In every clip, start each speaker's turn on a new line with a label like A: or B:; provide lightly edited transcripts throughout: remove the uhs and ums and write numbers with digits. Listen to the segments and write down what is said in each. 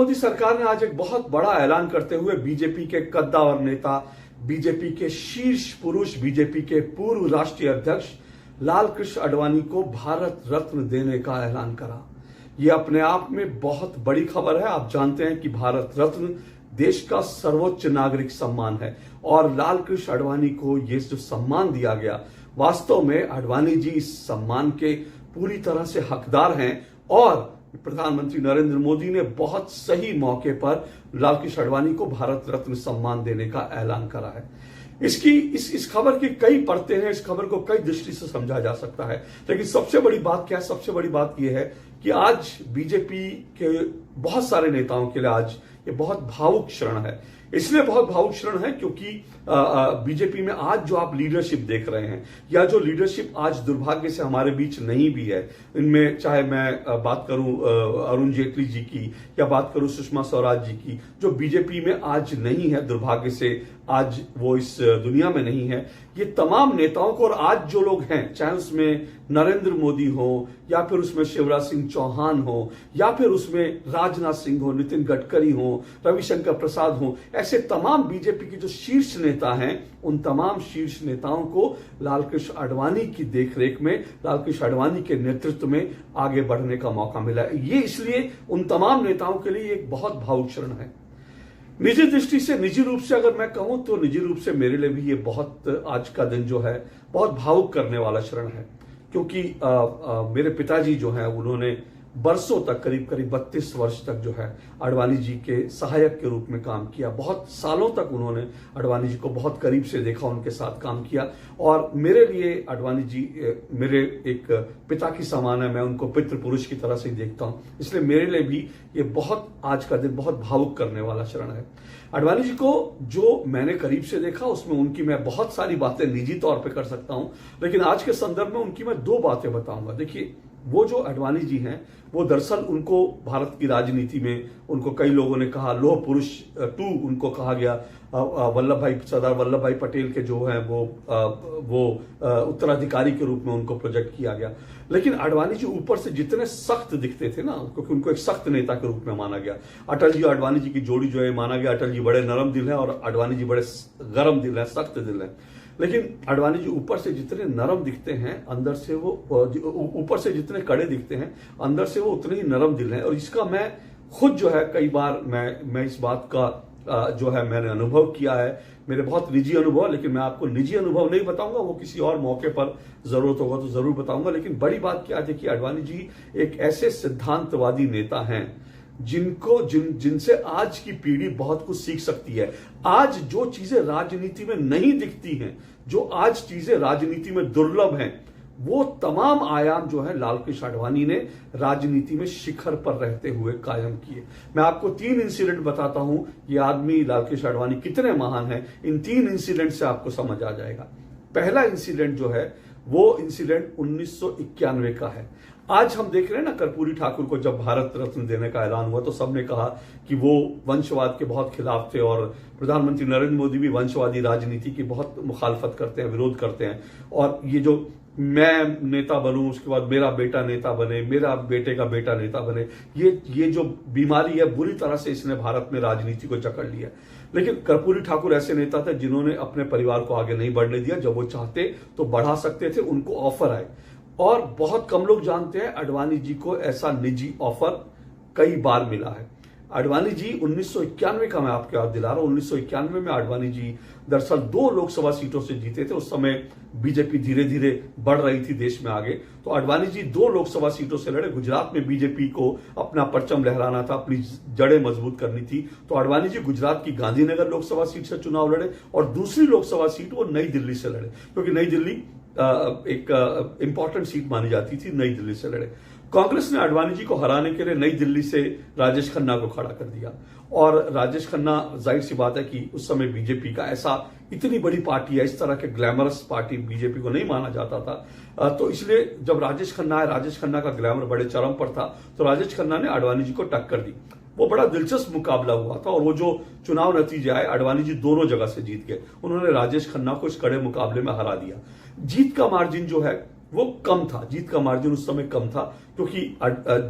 A: मोदी सरकार ने आज एक बहुत बड़ा ऐलान करते हुए बीजेपी के कद्दावर नेता, बीजेपी के शीर्ष पुरुष, बीजेपी के पूर्व राष्ट्रीय अध्यक्ष लाल कृष्ण आडवाणी को भारत रत्न देने का ऐलान करा। यह अपने आप में बहुत बड़ी खबर है। आप जानते हैं कि भारत रत्न देश का सर्वोच्च नागरिक सम्मान है और लाल कृष्ण आडवाणी को यह जो सम्मान दिया गया, वास्तव में आडवाणी जी इस सम्मान के पूरी तरह से हकदार हैं और प्रधानमंत्री नरेंद्र मोदी ने बहुत सही मौके पर लाल कृष्ण आडवाणी को भारत रत्न सम्मान देने का ऐलान करा है। इस खबर की कई परतें हैं, इस खबर को कई दृष्टि से समझा जा सकता है, लेकिन सबसे बड़ी बात क्या है? सबसे बड़ी बात यह है कि आज बीजेपी के बहुत सारे नेताओं के लिए आज ये बहुत भावुक क्षण है। इसलिए बहुत भावुक क्षण है क्योंकि बीजेपी में आज जो आप लीडरशिप देख रहे हैं, या जो लीडरशिप आज दुर्भाग्य से हमारे बीच नहीं भी है, इनमें चाहे मैं बात करूं अरुण जेटली जी की या बात करूं सुषमा स्वराज जी की, जो बीजेपी में आज नहीं है, दुर्भाग्य से आज वो इस दुनिया में नहीं है, ये तमाम नेताओं को, और आज जो लोग हैं, चाहे उसमें नरेंद्र मोदी हो या फिर उसमें शिवराज सिंह चौहान हो या फिर उसमें राजनाथ सिंह हो, नितिन गडकरी हो, रविशंकर प्रसाद हो, ऐसे तमाम बीजेपी के जो शीर्ष नेता हैं, उन तमाम शीर्ष नेताओं को लाल कृष्ण आडवाणी की देखरेख में, लाल कृष्ण आडवाणी के नेतृत्व में आगे बढ़ने का मौका मिला है। ये इसलिए उन तमाम नेताओं के लिए एक बहुत भावुक क्षण है। निजी दृष्टि से, निजी रूप से अगर मैं कहूं तो निजी रूप से मेरे लिए भी ये बहुत, आज का दिन जो है बहुत भावुक करने वाला क्षण है, क्योंकि मेरे पिताजी जो हैं उन्होंने बरसों तक, करीब 32 वर्ष तक जो है आडवाणी जी के सहायक के रूप में काम किया। बहुत सालों तक उन्होंने आडवाणी जी को बहुत करीब से देखा, उनके साथ काम किया, और मेरे लिए आडवाणी जी मेरे एक पिता की समान है। मैं उनको पितृ पुरुष की तरह से ही देखता हूं, इसलिए मेरे लिए भी ये बहुत, आज का दिन बहुत भावुक करने वाला क्षण है। आडवाणी जी को जो मैंने करीब से देखा, उसमें उनकी मैं बहुत सारी बातें निजी तौर पे कर सकता हूं, लेकिन आज के संदर्भ में उनकी मैं 2 बातें बताऊंगा। देखिए, वो जो आडवाणी जी हैं, वो दरअसल उनको भारत की राजनीति में, उनको कई लोगों ने कहा लोह पुरुष 2 उनको कहा गया। सरदार वल्लभ भाई पटेल के जो हैं वो उत्तराधिकारी के रूप में उनको प्रोजेक्ट किया गया। लेकिन आडवाणी जी ऊपर से जितने सख्त दिखते थे ना, क्योंकि उनको एक सख्त नेता के रूप में माना गया। अटल जी आडवाणी जी की जोड़ी जो है माना गया, अटल जी बड़े नरम दिल हैं और आडवाणी जी बड़े गरम दिल हैं, सख्त दिल हैं। लेकिन आडवाणी जी ऊपर से जितने नरम दिखते हैं, अंदर से वो, ऊपर से जितने कड़े दिखते हैं, अंदर से वो उतने ही नरम दिल हैं। और इसका मैं खुद जो है कई बार मैं इस बात का जो है मैंने अनुभव किया है, मेरे बहुत निजी अनुभव, लेकिन मैं आपको निजी अनुभव नहीं बताऊंगा, वो किसी और मौके पर जरूरत होगा तो जरूर बताऊंगा। लेकिन बड़ी बात क्या है कि आडवाणी जी एक ऐसे सिद्धांतवादी नेता हैं जिनसे आज की पीढ़ी बहुत कुछ सीख सकती है। आज जो चीजें राजनीति में नहीं दिखती हैं, जो आज चीजें राजनीति में दुर्लभ हैं, वो तमाम आयाम जो है लाल कृष्ण आडवाणी ने राजनीति में शिखर पर रहते हुए कायम किए। मैं आपको 3 इंसिडेंट बताता हूं, ये आदमी लाल कृष्ण आडवाणी कितने महान हैं, इन 3 इंसिडेंट से आपको समझ आ जाएगा। पहला इंसिडेंट जो है वो इंसिडेंट 1991 का है। आज हम देख रहे हैं ना, कर्पूरी ठाकुर को जब भारत रत्न देने का ऐलान हुआ तो सबने कहा कि वो वंशवाद के बहुत खिलाफ थे, और प्रधानमंत्री नरेंद्र मोदी भी वंशवादी राजनीति की बहुत मुखालफत करते हैं, विरोध करते हैं। और ये जो मैं नेता बनूं, उसके बाद मेरा बेटा नेता बने, मेरा बेटे का बेटा नेता बने, ये जो बीमारी है, बुरी तरह से इसने भारत में राजनीति को जकड़ लिया। लेकिन कर्पूरी ठाकुर ऐसे नेता थे जिन्होंने अपने परिवार को आगे नहीं बढ़ने दिया। जब वो चाहते तो बढ़ा सकते थे, उनको ऑफर आए, और बहुत कम लोग जानते हैं आडवाणी जी को ऐसा निजी ऑफर कई बार मिला है। आडवाणी जी 1991 का मैं आपको याद दिला रहा हूं, 1991 में आडवाणी जी दरअसल 2 लोकसभा सीटों से जीते थे। उस समय बीजेपी धीरे धीरे बढ़ रही थी देश में आगे, तो आडवाणी जी 2 लोकसभा सीटों से लड़े। गुजरात में बीजेपी को अपना परचम लहराना था, अपनी जड़ें मजबूत करनी थी, तो आडवाणी जी गुजरात की गांधीनगर लोकसभा सीट से चुनाव लड़े, और दूसरी लोकसभा सीट वो नई दिल्ली से लड़े, क्योंकि नई दिल्ली एक इंपॉर्टेंट सीट मानी जाती थी, नई दिल्ली से लड़े। कांग्रेस ने आडवाणी जी को हराने के लिए नई दिल्ली से राजेश खन्ना को खड़ा कर दिया, और राजेश खन्ना, जाहिर सी बात है कि उस समय बीजेपी का ऐसा, इतनी बड़ी पार्टी है, इस तरह के ग्लैमरस पार्टी बीजेपी को नहीं माना जाता था। तो इसलिए जब राजेश खन्ना आए, राजेश खन्ना का ग्लैमर बड़े चरम पर था, तो राजेश खन्ना ने आडवाणी जी को टक्कर दी। वो बड़ा दिलचस्प मुकाबला हुआ था, और वो जो चुनाव नतीजे आए, आडवाणी जी दोनों जगह से जीत गए। उन्होंने राजेश खन्ना को इस कड़े मुकाबले में हरा दिया। जीत का मार्जिन जो है वो कम था, जीत का मार्जिन उस समय कम था, क्योंकि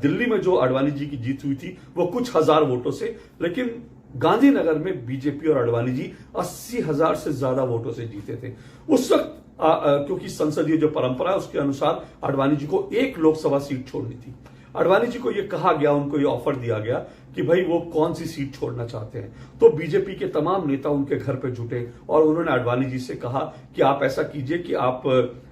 A: दिल्ली में जो आडवाणी जी की जीत हुई थी वो कुछ हजार वोटों से, लेकिन गांधीनगर में बीजेपी और आडवाणी जी 80,000 से ज्यादा वोटों से जीते थे उस वक्त। क्योंकि संसदीय जो परंपरा है उसके अनुसार आडवाणी जी को एक लोकसभा सीट छोड़नी थी। आडवाणी जी को यह कहा गया, उनको यह ऑफर दिया गया कि भाई वो कौन सी सीट छोड़ना चाहते हैं। तो बीजेपी के तमाम नेता उनके घर पे जुटे और उन्होंने आडवाणी जी से कहा कि आप ऐसा कीजिए कि आप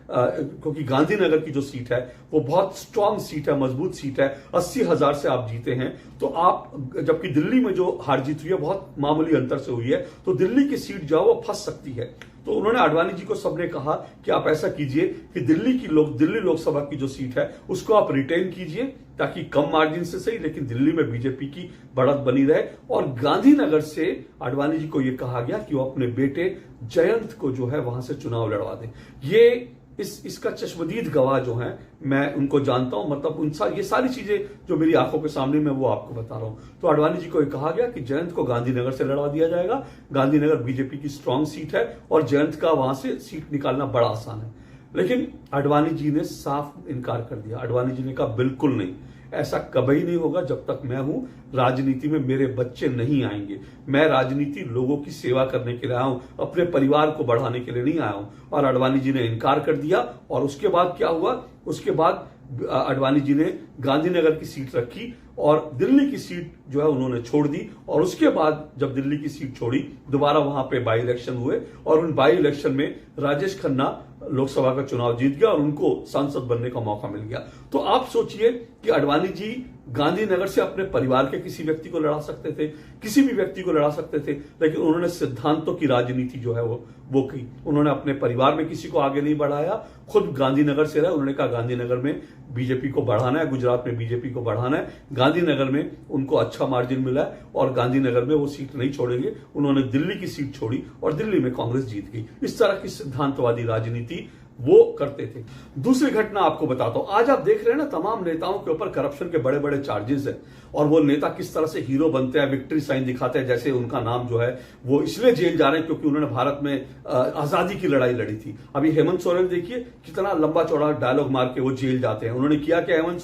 A: क्योंकि गांधीनगर की जो सीट है वो बहुत स्ट्रांग सीट है, मजबूत सीट है, 80,000 से आप जीते हैं, तो आप, जबकि दिल्ली में जो हार जीत हुई है बहुत मामूली अंतर से हुई है, तो दिल्ली की सीट जो है वो फंस सकती है। तो उन्होंने आडवाणी जी को सबने कहा कि आप ऐसा कीजिए कि दिल्ली लोकसभा की जो सीट है उसको आप रिटेन कीजिए, ताकि कम मार्जिन से सही लेकिन दिल्ली में बीजेपी की बढ़त बनी रहे। और गांधीनगर से आडवाणी जी को यह कहा गया कि वो अपने बेटे जयंत को जो है वहां से चुनाव लड़वा दें। ये इसका चश्मदीद गवाह जो है मैं उनको जानता हूं, मतलब ये सारी चीजें जो मेरी आंखों के सामने मैं वो आपको बता रहा हूं। तो आडवाणी जी को यह कहा गया कि जयंत को गांधीनगर से लड़वा दिया जाएगा। गांधीनगर बीजेपी की स्ट्रांग सीट है और जयंत का वहां से सीट निकालना बड़ा आसान है। लेकिन आडवाणी जी ने साफ इनकार कर दिया। आडवाणी जी ने कहा बिल्कुल नहीं, ऐसा कभी नहीं होगा, जब तक मैं हूं राजनीति में मेरे बच्चे नहीं आएंगे। मैं राजनीति लोगों की सेवा करने के लिए आया हूं, अपने परिवार को बढ़ाने के लिए नहीं आया हूं। और आडवाणी जी ने इनकार कर दिया। और उसके बाद क्या हुआ, उसके बाद आडवाणी जी ने गांधीनगर की सीट रखी और दिल्ली की सीट जो है उन्होंने छोड़ दी। और उसके बाद जब दिल्ली की सीट छोड़ी, दोबारा वहां पे बाई इलेक्शन हुए और उन बाई इलेक्शन में राजेश खन्ना लोकसभा का चुनाव जीत गया और उनको सांसद बनने का मौका मिल गया। तो आप सोचिए कि आडवाणी जी गांधीनगर से अपने परिवार के किसी व्यक्ति को लड़ा सकते थे, किसी भी व्यक्ति को लड़ा सकते थे, लेकिन उन्होंने सिद्धांतों की राजनीति जो है वो की। उन्होंने अपने परिवार में किसी को आगे नहीं बढ़ाया, खुद गांधीनगर से रहे। उन्होंने कहा गांधीनगर में बीजेपी को बढ़ाना है, गुजरात में बीजेपी को बढ़ाना है, गांधीनगर में उनको अच्छा मार्जिन मिला है और गांधीनगर में वो सीट नहीं छोड़ेंगे। उन्होंने दिल्ली की सीट छोड़ी और दिल्ली में कांग्रेस जीत गई। इस तरह की सिद्धांतवादी राजनीति वो करते थे। दूसरी घटना आपको बताता हूं। आज आप देख रहे हैं ना, तमाम नेताओं के ऊपर करप्शन के बड़े बड़े चार्जेस हैं और वो नेता किस तरह से हीरो बनते हैं, विक्ट्री साइन दिखाते हैं, जैसे उनका नाम जो है वो इसलिए जेल जा रहे हैं क्योंकि उन्होंने भारत में आजादी की लड़ाई लड़ी थी। अभी हेमंत सोरेन देखिए कितना लंबा चौड़ा डायलॉग मार के वो जेल जाते हैं। उन्होंने किया क्या हेमंत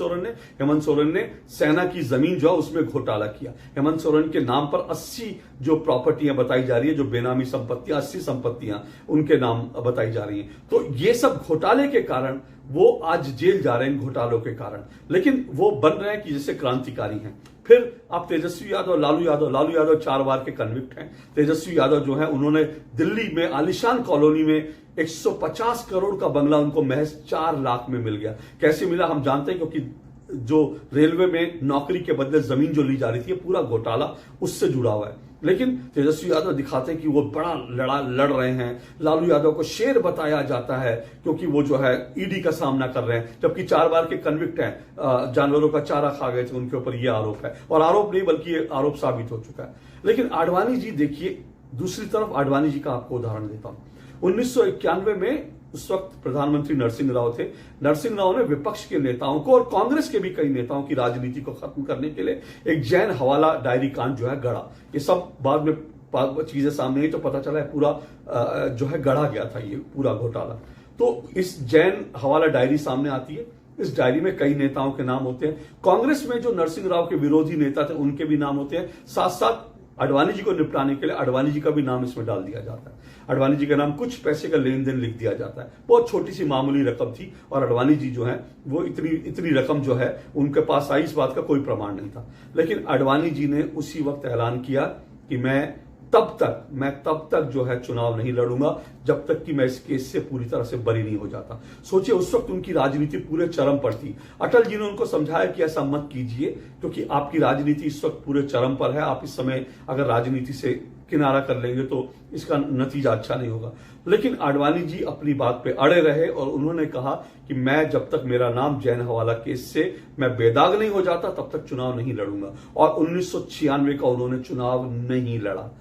A: सोरेन ने सेना की जमीन जो है उसमें घोटाला किया। हेमंत सोरेन के नाम पर 80 जो प्रॉपर्टियां बताई जा रही है, जो बेनामी संपत्तियां, 80 संपत्तियां उनके नाम बताई जा रही हैं। तो ये सब घोटाले के कारण वो आज जेल जा रहे हैं, घोटालों के कारण, लेकिन वो बन रहे हैं कि जैसे क्रांतिकारी हैं। फिर आप तेजस्वी यादव, लालू यादव 4 बार के कन्विक्ट हैं। तेजस्वी यादव जो है उन्होंने दिल्ली में आलिशान कॉलोनी में 150 करोड़ का बंगला उनको महज 4 लाख में मिल गया। कैसे मिला हम जानते हैं, क्योंकि जो रेलवे में नौकरी के बदले जमीन जो ली जा रही थी, पूरा घोटाला उससे जुड़ा हुआ है। लेकिन तेजस्वी यादव दिखाते हैं कि वो बड़ा लड़ रहे हैं। लालू यादव को शेर बताया जाता है क्योंकि वो जो है ईडी का सामना कर रहे हैं, जबकि 4 बार के कन्विक्ट हैं, जानवरों का चारा खा गए थे, उनके ऊपर ये आरोप है। और आरोप नहीं बल्कि ये आरोप साबित हो चुका है। लेकिन आडवाणी जी देखिए, दूसरी तरफ आडवाणी जी का आपको उदाहरण देता हूं। 1991 में उस वक्त प्रधानमंत्री नरसिंह राव थे। नरसिंह राव ने विपक्ष के नेताओं को और कांग्रेस के भी कई नेताओं की राजनीति को खत्म करने के लिए एक जैन हवाला डायरी कांड जो है गढ़ा। ये सब बाद में चीजें सामने आई तो पता चला है पूरा जो है गढ़ा गया था ये पूरा घोटाला। तो इस जैन हवाला डायरी सामने आती है। इस डायरी में कई नेताओं के नाम होते हैं। कांग्रेस में जो नरसिंह राव के विरोधी नेता थे उनके भी नाम होते हैं। साथ साथ आडवाणी जी को निपटाने के लिए आडवाणी जी का भी नाम इसमें डाल दिया जाता है। आडवाणी जी का नाम, कुछ पैसे का लेन देन लिख दिया जाता है। बहुत छोटी सी मामूली रकम थी और आडवाणी जी जो है वो इतनी रकम जो है उनके पास आई, इस बात का कोई प्रमाण नहीं था। लेकिन आडवाणी जी ने उसी वक्त ऐलान किया कि मैं तब तक जो है चुनाव नहीं लड़ूंगा जब तक कि मैं इस केस से पूरी तरह से बरी नहीं हो जाता। सोचिए, उस वक्त उनकी राजनीति पूरे चरम पर थी। अटल जी ने उनको समझाया कि ऐसा मत कीजिए क्योंकि आपकी राजनीति इस वक्त पूरे चरम पर है। आप इस समय अगर राजनीति से किनारा कर लेंगे तो इसका नतीजा अच्छा नहीं होगा। लेकिन आडवाणी जी अपनी बात पे अड़े रहे और उन्होंने कहा कि मैं जब तक मेरा नाम जैन हवाला केस से मैं बेदाग नहीं हो जाता तब तक चुनाव नहीं लड़ूंगा। और 1996 का उन्होंने चुनाव नहीं लड़ा।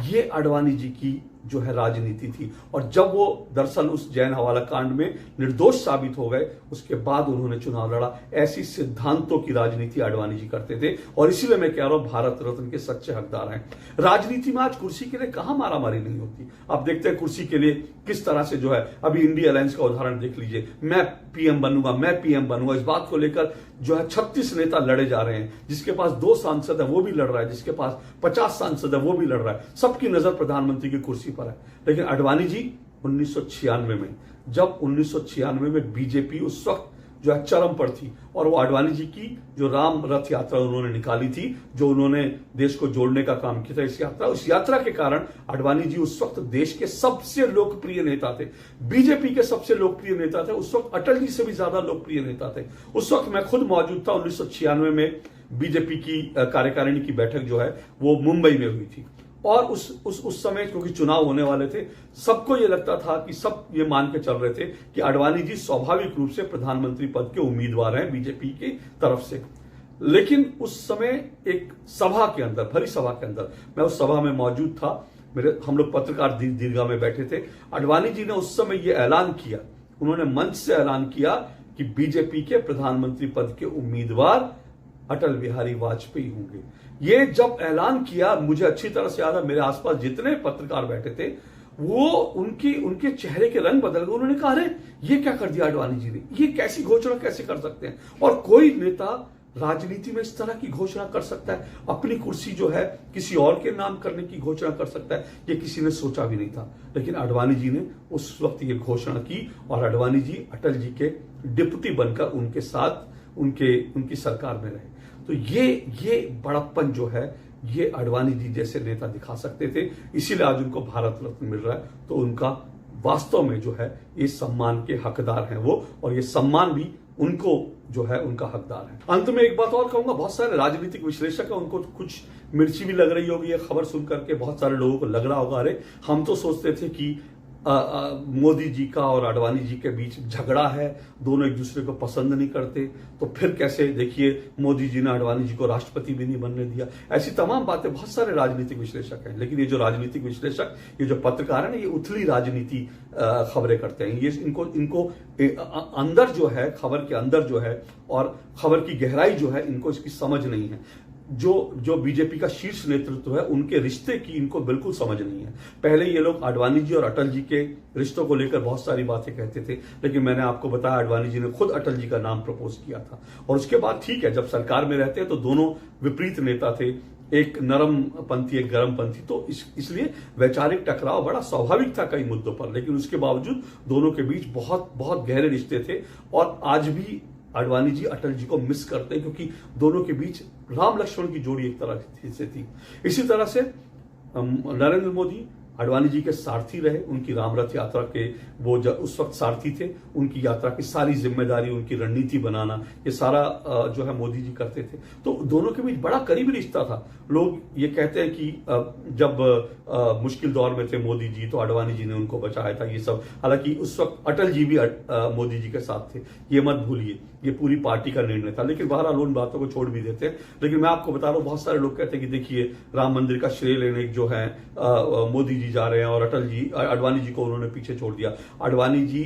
A: ये आडवाणी जी की जो है राजनीति थी। और जब वो दरअसल उस जैन हवाला कांड में निर्दोष साबित हो गए, उसके बाद उन्होंने चुनाव लड़ा। ऐसी सिद्धांतों की राजनीति आडवाणी जी करते थे, और इसीलिए मैं कह रहा हूं भारत रत्न के सच्चे हकदार हैं। राजनीति में आज कुर्सी के लिए कहां मारामारी नहीं होती। आप देखते हैं कुर्सी के लिए किस तरह से जो है, अभी इंडिया अलायंस का उदाहरण देख लीजिए, मैं पीएम बनूंगा, मैं पीएम बनूंगा, इस बात को लेकर जो है 36 नेता लड़े जा रहे हैं। जिसके पास 2 सांसद है वो भी लड़ रहा है, जिसके पास 50 सांसद है वो भी लड़ रहा है। सबकी नजर प्रधानमंत्री की कुर्सी पर है। लेकिन आडवाणी जी 1996 में, जब 1996 में बीजेपी उस वक्त जो है चरम पर थी, और वो आडवाणी जी की जो राम रथ यात्रा उन्होंने निकाली थी, जो उन्होंने देश को जोड़ने का काम किया था, उस यात्रा के कारण आडवाणी जी उस वक्त देश के सबसे लोकप्रिय नेता थे। बीजेपी के सबसे लोकप्रिय नेता थे। उस वक्त अटल जी से भी ज्यादा लोकप्रिय नेता थे। उस वक्त मैं खुद मौजूद था। 1996 में बीजेपी की कार्यकारिणी की बैठक जो है वो मुंबई में हुई थी, और उस समय क्योंकि चुनाव होने वाले थे, सबको यह लगता था कि सब ये मान के चल रहे थे कि आडवाणी जी स्वाभाविक रूप से प्रधानमंत्री पद के उम्मीदवार हैं बीजेपी की तरफ से। लेकिन उस समय एक सभा के अंदर, भरी सभा के अंदर, मैं उस सभा में मौजूद था, हम लोग पत्रकार दीर्घा में बैठे थे। आडवाणी जी ने उस समय यह ऐलान किया, उन्होंने मंच से ऐलान किया कि बीजेपी के प्रधानमंत्री पद के उम्मीदवार अटल बिहारी वाजपेयी होंगे। ये जब ऐलान किया, मुझे अच्छी तरह से याद है, मेरे आसपास जितने पत्रकार बैठे थे वो उनके चेहरे के रंग बदल गए। उन्होंने कहा, अरे ये क्या कर दिया आडवाणी जी ने, ये कैसी घोषणा कैसे कर सकते हैं। और कोई नेता राजनीति में इस तरह की घोषणा कर सकता है, अपनी कुर्सी जो है किसी और के नाम करने की घोषणा कर सकता है, ये किसी ने सोचा भी नहीं था। लेकिन आडवाणी जी ने उस वक्त ये घोषणा की, और आडवाणी जी अटल जी के डिप्टी बनकर उनके साथ उनकी सरकार में रहे। तो ये बड़प्पन जो है, ये आडवाणी जी जैसे नेता दिखा सकते थे, इसीलिए आज उनको भारत रत्न मिल रहा है। तो उनका वास्तव में जो है ये सम्मान के हकदार हैं वो, और ये सम्मान भी उनको जो है उनका हकदार है। अंत में एक बात और कहूंगा, बहुत सारे राजनीतिक विश्लेषक हैं, उनको कुछ मिर्ची भी लग रही होगी ये खबर सुन करके। बहुत सारे लोगों को लग रहा होगा, अरे हम तो सोचते थे कि मोदी जी का और आडवाणी जी के बीच झगड़ा है, दोनों एक दूसरे को पसंद नहीं करते, तो फिर कैसे, देखिए मोदी जी ने आडवाणी जी को राष्ट्रपति भी नहीं बनने दिया। ऐसी तमाम बातें बहुत सारे राजनीतिक विश्लेषक हैं। लेकिन ये जो राजनीतिक विश्लेषक, ये जो पत्रकार है, ये उथली राजनीति खबरें करते हैं। ये इनको अंदर जो है, खबर के अंदर जो है और खबर की गहराई जो है, इनको इसकी समझ नहीं है। जो बीजेपी का शीर्ष नेतृत्व है, उनके रिश्ते की इनको बिल्कुल समझ नहीं है। पहले ये लोग आडवाणी जी और अटल जी के रिश्तों को लेकर बहुत सारी बातें कहते थे, लेकिन मैंने आपको बताया आडवाणी जी ने खुद अटल जी का नाम प्रपोज किया था। और उसके बाद ठीक है, जब सरकार में रहते हैं तो दोनों विपरीत नेता थे, एक नरम पंथी एक गरम पंथी, तो इसलिए वैचारिक टकराव बड़ा स्वाभाविक था कई मुद्दों पर। लेकिन उसके बावजूद दोनों के बीच बहुत बहुत गहरे रिश्ते थे, और आज भी आडवाणी जी अटल जी को मिस करते हैं, क्योंकि दोनों के बीच राम लक्ष्मण की जोड़ी एक तरह से थी। इसी तरह से नरेंद्र मोदी आडवाणी जी के सारथी रहे, उनकी रामरथ यात्रा के वो उस वक्त सारथी थे। उनकी यात्रा की सारी जिम्मेदारी, उनकी रणनीति बनाना, ये सारा जो है मोदी जी करते थे। तो दोनों के बीच बड़ा करीबी रिश्ता था। लोग ये कहते हैं कि जब मुश्किल दौर में थे मोदी जी, तो आडवाणी जी ने उनको बचाया था, ये सब। हालांकि उस वक्त अटल जी भी मोदी जी के साथ थे, ये मत भूलिए, ये पूरी पार्टी का निर्णय था। लेकिन बहरहाल उन बातों को छोड़ भी देते हैं। लेकिन मैं आपको बता रहा हूं, बहुत सारे लोग कहते हैं कि देखिए राम मंदिर का श्रेय लेने जो है मोदी जी जा रहे हैं, और आडवाणी जी को उन्होंने पीछे छोड़ दिया। आडवाणी जी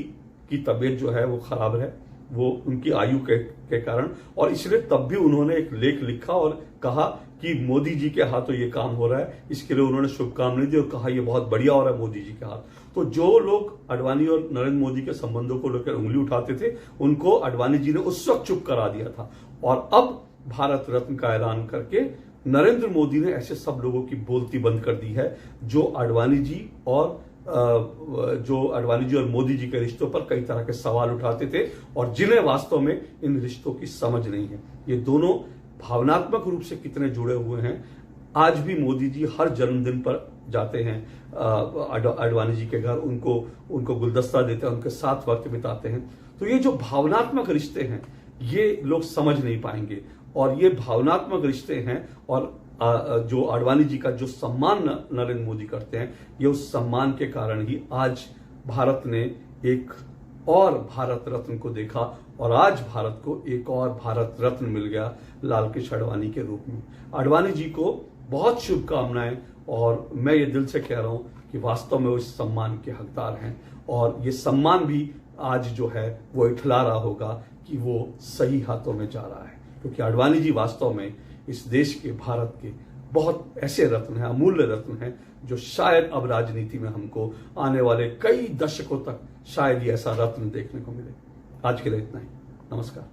A: की तबीयत जो है वो खराब है, वो उनकी आयु के कारण, और इसलिए तब भी उन्होंने एक लेख लिखा और कहा कि मोदी जी के हाथों ये काम हो रहा है। इसके लिए उन्होंने शुभकामनाएं दी और कहा ये बहुत बढ़िया हो रहा है मोदी जी के हाथ। तो जो लोग आडवाणी और नरेंद्र मोदी के संबंधों को लेकर उंगली उठाते थे, उनको आडवाणी जी ने उस वक्त चुप करा दिया था। और अब भारत रत्न का ऐलान करके नरेंद्र मोदी ने ऐसे सब लोगों की बोलती बंद कर दी है जो आडवाणी जी और मोदी जी के रिश्तों पर कई तरह के सवाल उठाते थे, और जिन्हें वास्तव में इन रिश्तों की समझ नहीं है। ये दोनों भावनात्मक रूप से कितने जुड़े हुए हैं। आज भी मोदी जी हर जन्मदिन पर जाते हैं आडवाणी जी के घर, उनको गुलदस्ता देते हैं, उनके साथ वक्त बिताते हैं। तो ये जो भावनात्मक रिश्ते हैं, ये लोग समझ नहीं पाएंगे। और ये भावनात्मक रिश्ते हैं, और जो आडवाणी जी का जो सम्मान नरेंद्र मोदी करते हैं, ये उस सम्मान के कारण ही आज भारत ने एक और भारत रत्न को देखा, और आज भारत को एक और भारत रत्न मिल गया लाल कृष्ण आडवाणी के रूप में। आडवाणी जी को बहुत शुभकामनाएं, और मैं ये दिल से कह रहा हूं कि वास्तव में वो इस सम्मान के हकदार हैं, और ये सम्मान भी आज जो है वो इठला रहा होगा कि वो सही हाथों में जा रहा है, क्योंकि आडवाणी जी वास्तव में इस देश के, भारत के बहुत ऐसे रत्न हैं, अमूल्य रत्न हैं, जो शायद अब राजनीति में हमको आने वाले कई दशकों तक शायद ही ऐसा रत्न देखने को मिले। आज के लिए इतना ही। नमस्कार।